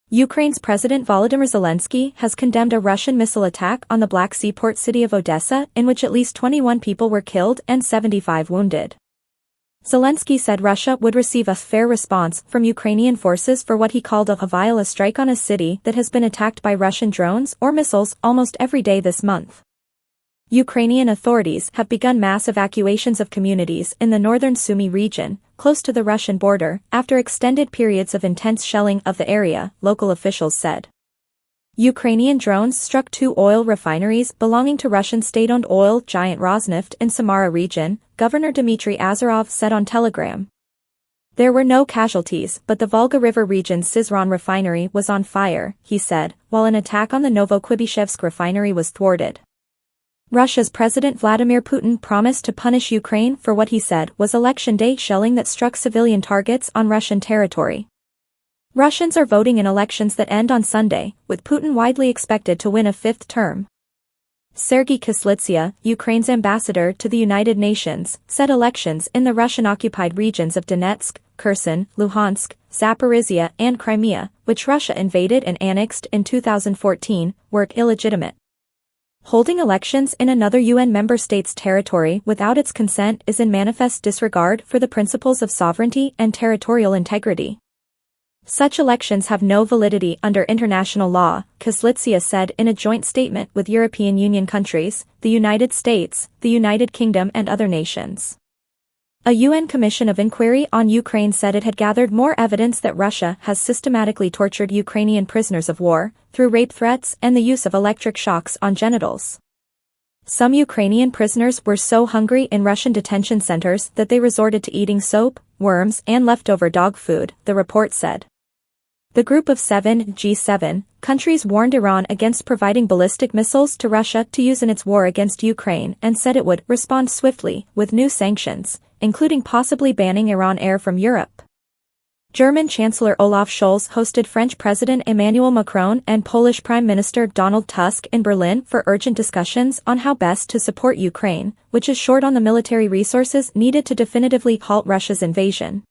Ukraine's President Volodymyr Zelensky has condemned a Russian missile attack on the Black Sea port city of Odessa in which at least 21 people were killed and 75 wounded. Zelensky said Russia would receive a fair response from Ukrainian forces for what he called a vile strike on a city that has been attacked by Russian drones or missiles almost every day this month. Ukrainian authorities have begun mass evacuations of communities in the northern Sumy region, close to the Russian border, after extended periods of intense shelling of the area, local officials said. Ukrainian drones struck 2 oil refineries belonging to Russian state-owned oil giant Rosneft in Samara region, Governor Dmitry Azarov said on Telegram. There were no casualties, but the Volga River region's Syzran refinery was on fire, he said, while an attack on the Novokuybyshevsk refinery was thwarted. Russia's President Vladimir Putin promised to punish Ukraine for what he said was election day shelling that struck civilian targets on Russian territory. Russians are voting in elections that end on Sunday, with Putin widely expected to win a 5th term. Sergei Kyslytsya, Ukraine's ambassador to the United Nations, said elections in the Russian-occupied regions of Donetsk, Kherson, Luhansk, Zaporizhia and Crimea, which Russia invaded and annexed in 2014, were illegitimate. Holding elections in another UN member state's territory without its consent is in manifest disregard for the principles of sovereignty and territorial integrity. Such elections have no validity under international law, Kyslytsya said in a joint statement with European Union countries, the United States, the United Kingdom and other nations. A UN Commission of Inquiry on Ukraine said it had gathered more evidence that Russia has systematically tortured Ukrainian prisoners of war, through rape threats and the use of electric shocks on genitals. Some Ukrainian prisoners were so hungry in Russian detention centers that they resorted to eating soap, worms and leftover dog food, the report said. The Group of 7, G7, countries warned Iran against providing ballistic missiles to Russia to use in its war against Ukraine and said it would respond swiftly with new sanctions, including possibly banning Iran air from Europe. German Chancellor Olaf Scholz hosted French President Emmanuel Macron and Polish Prime Minister Donald Tusk in Berlin for urgent discussions on how best to support Ukraine, which is short on the military resources needed to definitively halt Russia's invasion.